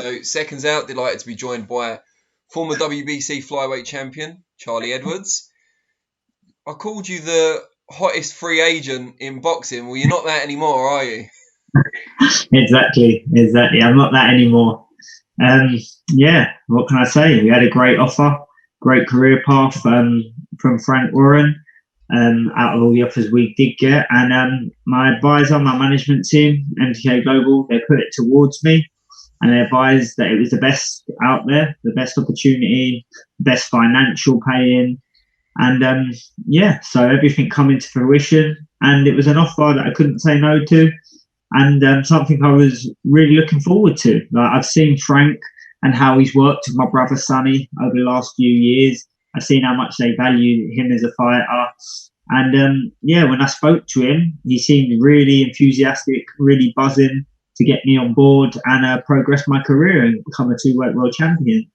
So, seconds out, delighted to be joined by former WBC flyweight champion, Charlie Edwards. I called you the hottest free agent in boxing. Well, you're not that anymore, are you? Exactly. I'm not that anymore. Yeah, what can I say? We had a great offer, great career path from Frank Warren. Out of all the offers we did get, and my advisor, my management team, MTK Global, they put it towards me, and they advised that it was the best out there, the best opportunity, best financial paying, and yeah, so everything coming to fruition, and it was an offer that I couldn't say no to, and something I was really looking forward to. Like, I've seen Frank and how he's worked with my brother Sonny over the last few years. I've seen how much they value him as a fighter. And yeah, when I spoke to him, he seemed really enthusiastic, really buzzing to get me on board and progress my career and become a two-weight world champion.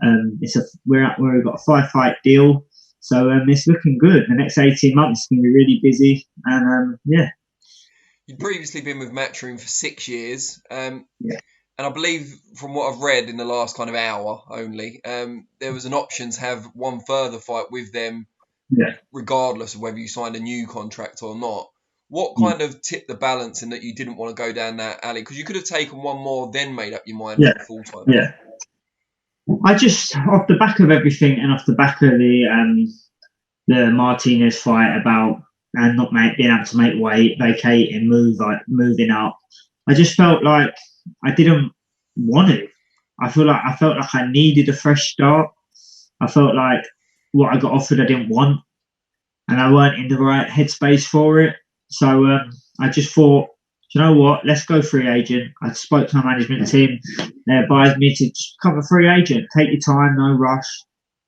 We've got a 5-fight deal, so it's looking good. The next 18 months is going to be really busy, and yeah. You'd previously been with Matchroom for 6 years. Yeah. And I believe from what I've read in the last kind of hour only, there was an option to have one further fight with them, regardless of whether you signed a new contract or not. What kind of tipped the balance in that you didn't want to go down that alley? Because you could have taken one more, then made up your mind for full time. Yeah. I just, off the back of everything and off the back of the Martinez fight about and not being able to make weight, vacating, moving up, I just felt like I didn't want to. I felt like I needed a fresh start. I felt like what I got offered I didn't want, and I weren't in the right headspace for it. So I just thought, you know what? Let's go free agent. I spoke to my management team. They advised me to just become a free agent. Take your time, no rush,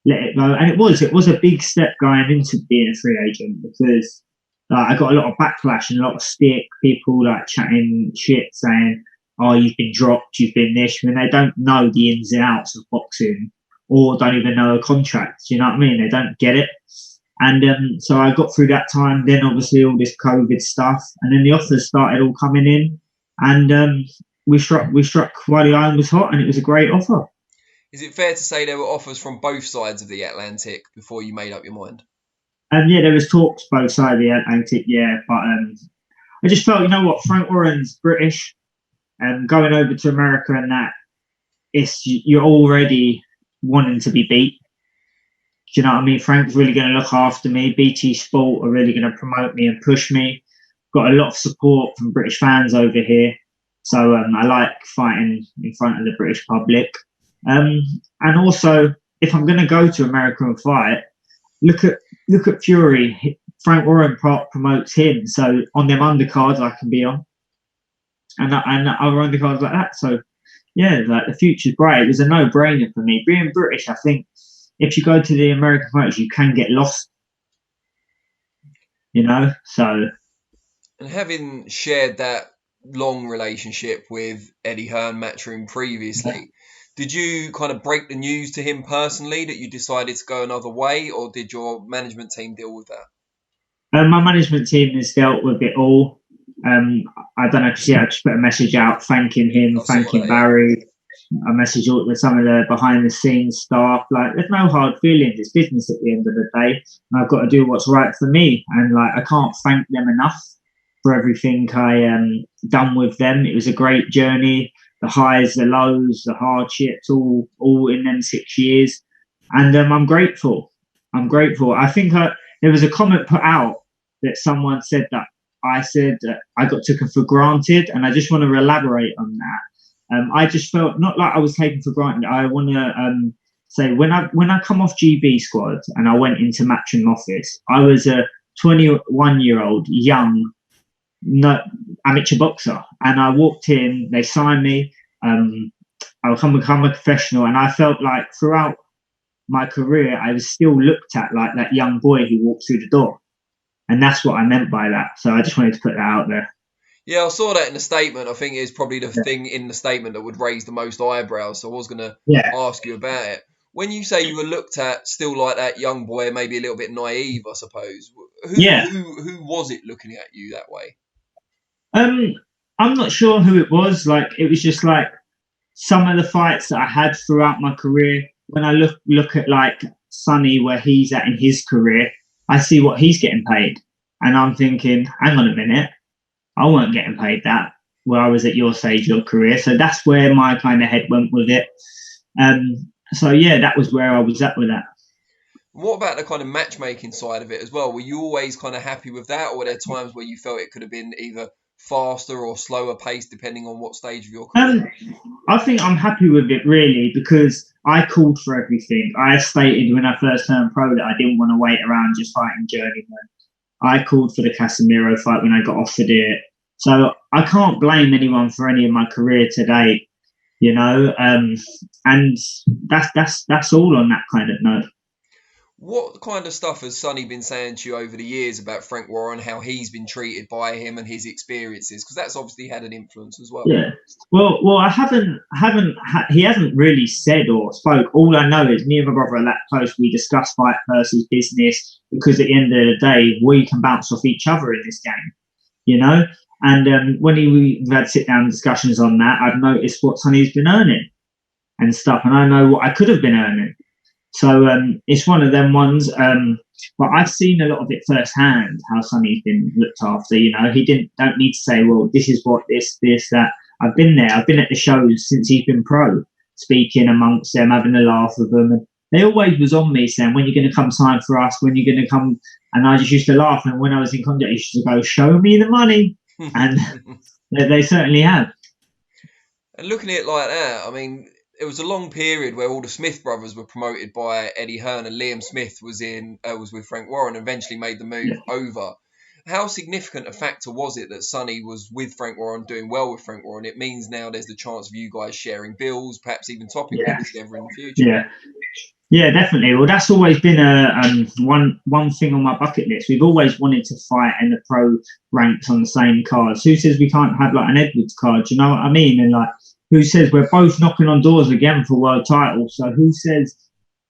let it go. And it was a big step going into being a free agent, because I got a lot of backlash and a lot of stick. People like chatting shit, saying, "Oh, you've been dropped, you've been this," when they don't know the ins and outs of boxing or don't even know a contract. You know what I mean? They don't get it. And so I got through that time. Then obviously all this COVID stuff, and then the offers started all coming in, and we struck while the iron was hot, and it was a great offer. Is it fair to say there were offers from both sides of the Atlantic before you made up your mind? Yeah, there was talks both sides of the Atlantic, yeah, but I just felt, you know what, Frank Warren's British, and going over to America and that, you're already wanting to be beat. Do you know what I mean? Frank's really going to look after me. BT Sport are really going to promote me and push me. Got a lot of support from British fans over here, so I like fighting in front of the British public. And also, if I'm going to go to America and fight, look at Fury. Frank Warren promotes him, so on them undercards I can be on, and other undercards like that. So yeah, like the future's bright. It was a no-brainer for me. Being British, I think if you go to the American fighters, you can get lost. You know, so. And having shared that long relationship with Eddie Hearn Matchroom previously, did you kind of break the news to him personally that you decided to go another way, or did your management team deal with that? My management team has dealt with it all. I don't know if you see, I just put a message out thanking him, thanking Barry. I messaged all with some of the behind the scenes staff. Like, there's no hard feelings. It's business at the end of the day. And I've got to do what's right for me. And like, I can't thank them enough for everything I done with them. It was a great journey. The highs, the lows, the hardships, all in them 6 years. And I'm grateful. I think there was a comment put out that someone said that I said that I got taken for granted, and I just want to elaborate on that. I just felt not like I was taken for granted. I want to say when I come off GB squad and I went into Matchroom office, I was a 21-year-old young amateur boxer, and I walked in. They signed me. I become a professional, and I felt like throughout my career I was still looked at like that young boy who walked through the door, and that's what I meant by that. So I just wanted to put that out there. Yeah, I saw that in the statement. I think it's probably the thing in the statement that would raise the most eyebrows. So I was going to ask you about it. When you say you were looked at still like that young boy, maybe a little bit naive, I suppose. Who was it looking at you that way? I'm not sure who it was. Like, it was just like some of the fights that I had throughout my career, when I look at like Sonny, where he's at in his career, I see what he's getting paid, and I'm thinking, hang on a minute, I weren't getting paid that where I was at your stage of your career. So that's where my kind of head went with it. So yeah, that was where I was at with that. What about the kind of matchmaking side of it as well? Were you always kind of happy with that, or were there times where you felt it could have been either faster or slower paced depending on what stage of your career? I think I'm happy with it really because I called for everything. I stated when I first turned pro that I didn't want to wait around just fighting journeyman. I called for the Casemiro fight when I got offered it. So I can't blame anyone for any of my career to date, you know. And that's all on that kind of note. What kind of stuff has Sonny been saying to you over the years about Frank Warren, how he's been treated by him and his experiences? Because that's obviously had an influence as well. Yeah. Well, he hasn't really said or spoke. All I know is me and my brother are that close. We discuss fight versus business because at the end of the day, we can bounce off each other in this game, you know. And when we've had sit down discussions on that, I've noticed what Sonny's been earning and stuff, and I know what I could have been earning. So it's one of them ones. But I've seen a lot of it firsthand, how Sonny's been looked after. You know, he don't need to say, well, this is what this, that. I've been there. I've been at the shows since he's been pro, speaking amongst them, having a laugh with them. And they always was on me saying, when are you going to come sign for us? When are you going to come? And I just used to laugh. And when I was in contact, I used to go, show me the money. And they certainly have. And looking at it like that, I mean, it was a long period where all the Smith brothers were promoted by Eddie Hearn, and Liam Smith was with Frank Warren, and eventually made the move over. How significant a factor was it that Sonny was with Frank Warren, doing well with Frank Warren? It means now there's the chance of you guys sharing bills, perhaps even topping bills together in the future. Yeah, definitely. Well, that's always been one thing on my bucket list. We've always wanted to fight in the pro ranks on the same cards. Who says we can't have like an Edwards card? Do you know what I mean? And like, who says we're both knocking on doors again for world titles? So who says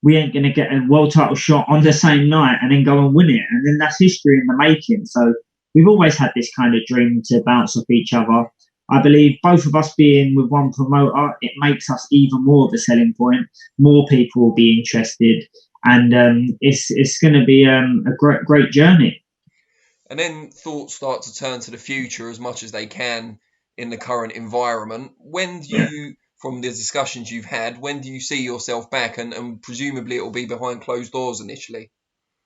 we ain't going to get a world title shot on the same night and then go and win it? And then that's history in the making. So we've always had this kind of dream to bounce off each other. I believe both of us being with one promoter, it makes us even more of a selling point. More people will be interested, and it's going to be a great journey. And then thoughts start to turn to the future as much as they can in the current environment. When do you, from the discussions you've had, when do you see yourself back? And presumably it will be behind closed doors initially.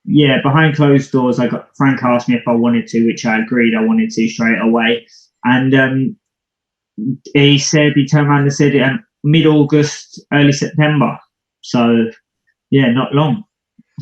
Yeah, behind closed doors. Frank asked me if I wanted to, which I agreed I wanted to straight away. And he turned around and said mid-August, early September. So, yeah, not long,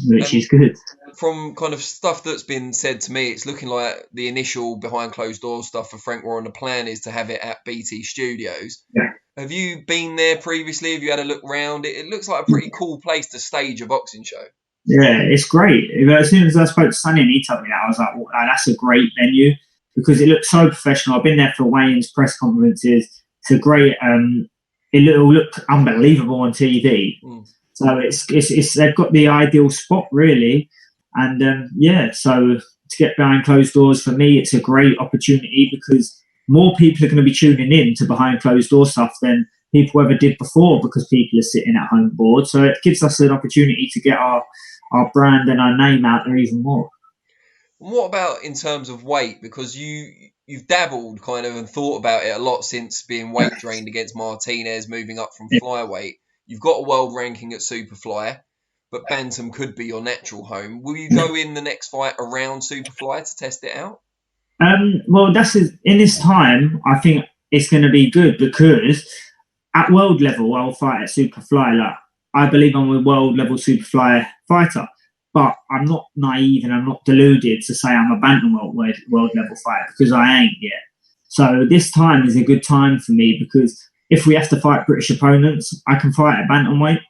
which is good. From kind of stuff that's been said to me, it's looking like the initial behind closed doors stuff for Frank Warren, the plan is to have it at BT Studios. Yeah. Have you been there previously? Have you had a look around? It looks like a pretty cool place to stage a boxing show. Yeah, it's great. As soon as I spoke to Sonny and he told me that, I was like, well, that's a great venue because it looks so professional. I've been there for weigh-ins, press conferences. It's a great. It'll look unbelievable on TV. So it's they've got the ideal spot really, and so to get behind closed doors for me, it's a great opportunity because more people are going to be tuning in to behind closed door stuff than people ever did before because people are sitting at home bored. So it gives us an opportunity to get our brand and our name out there even more. What about in terms of weight? Because you've dabbled kind of and thought about it a lot since being weight drained against Martinez, moving up from flyweight. You've got a world ranking at Superfly, but Bantam could be your natural home. Will you go in the next fight around Superfly to test it out? Well, in this time, I think it's going to be good because at world level, I'll fight at Superfly. Like, I believe I'm a world level Superfly fighter, but I'm not naive and I'm not deluded to say I'm a bantamweight world level fighter because I ain't yet. So this time is a good time for me because if we have to fight British opponents, I can fight at bantamweight.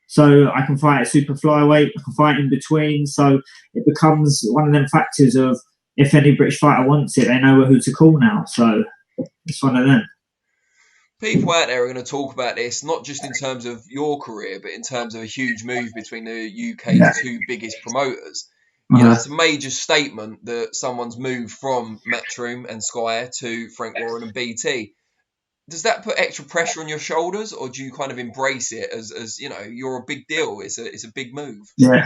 So I can fight at super flyweight, I can fight in between. So it becomes one of them factors of if any British fighter wants it, they know who to call now. So it's one of them. People out there are going to talk about this, not just in terms of your career, but in terms of a huge move between the UK's two biggest promoters. You know, it's a major statement that someone's moved from Matchroom and Sky to Frank Warren and BT. Does that put extra pressure on your shoulders, or do you kind of embrace it as you know, you're a big deal? It's a big move. Yeah,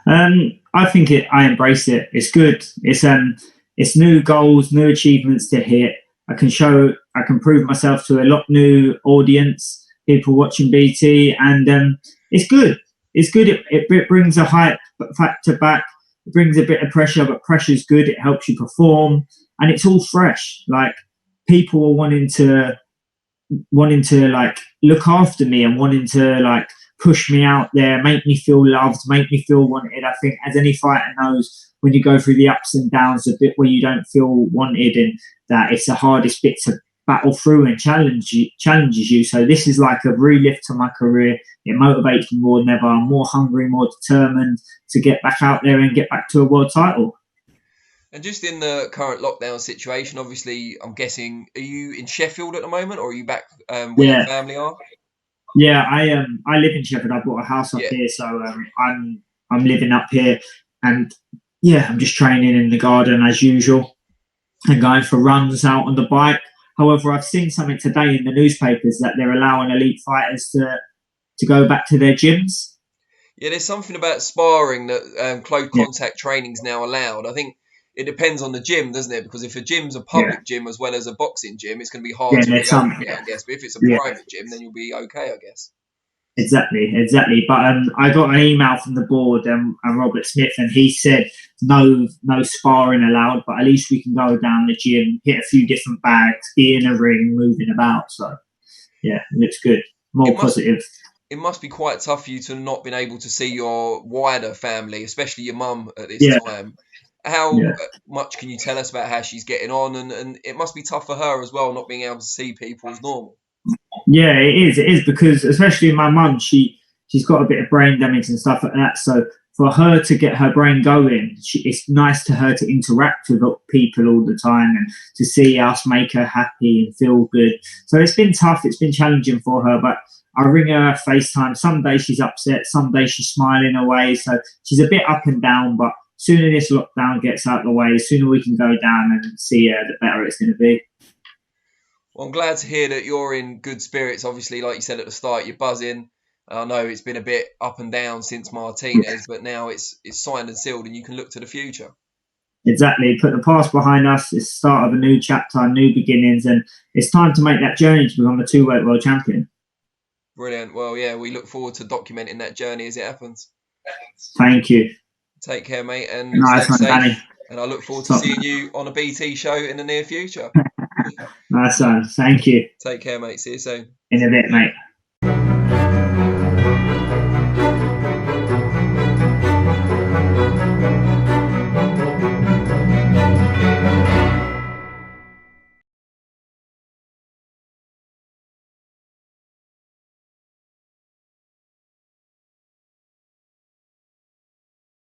I think I embrace it. It's good. It's new goals, new achievements to hit. I can prove myself to a lot new audience, people watching BT, and it's good. It's good. It brings a hype factor back. It brings a bit of pressure, but pressure's good. It helps you perform, and it's all fresh. Like people are wanting to like look after me and wanting to like push me out there, make me feel loved, make me feel wanted. I think as any fighter knows, when you go through the ups and downs, a bit where you don't feel wanted, and that it's the hardest bit to battle through and challenges you. So this is like a relift to my career. It motivates me more than ever. I'm more hungry, more determined to get back out there and get back to a world title. And just in the current lockdown situation, obviously, I'm guessing, are you in Sheffield at the moment, or are you back where your family are? Yeah, I live in Sheffield. I bought a house up here, so I'm living up here, and yeah, I'm just training in the garden as usual, and going for runs out on the bike. However, I've seen something today in the newspapers that they're allowing elite fighters to go back to their gyms. Yeah, there's something about sparring that close contact training is now allowed. I think it depends on the gym, doesn't it? Because if a gym's a public gym as well as a boxing gym, it's going to be hard to reopen it, I guess. But if it's a private gym, then you'll be okay, I guess. Exactly. But I got an email from the board and Robert Smith, and he said no sparring allowed, but at least we can go down the gym, hit a few different bags, be in a ring, moving about. So yeah, it looks good. More positive. It must be quite tough for you to not been able to see your wider family, especially your mum at this time. How much can you tell us about how she's getting on? And it must be tough for her as well, not being able to see people as normal. Yeah, it is because especially my mum, she's got a bit of brain damage and stuff like that. So for her to get her brain going, it's nice to her to interact with people all the time and to see us make her happy and feel good. So it's been tough. It's been challenging for her, but I ring her FaceTime. Some days she's upset, some days she's smiling away. So she's a bit up and down, but sooner this lockdown gets out of the way, the sooner we can go down and see her, the better it's going to be. Well, I'm glad to hear that you're in good spirits. Obviously, like you said at the start, you're buzzing. I know it's been a bit up and down since Martinez, but now it's signed and sealed and you can look to the future. Exactly. Put the past behind us. It's the start of a new chapter, new beginnings, and it's time to make that journey to become a two-weight world champion. Brilliant. Well, yeah, we look forward to documenting that journey as it happens. Thank you. Take care, mate, and nice one, Danny. And I look forward to seeing you on a BT show in the near future. Nice one. Thank you. Take care, mate. See you soon. In a bit, mate.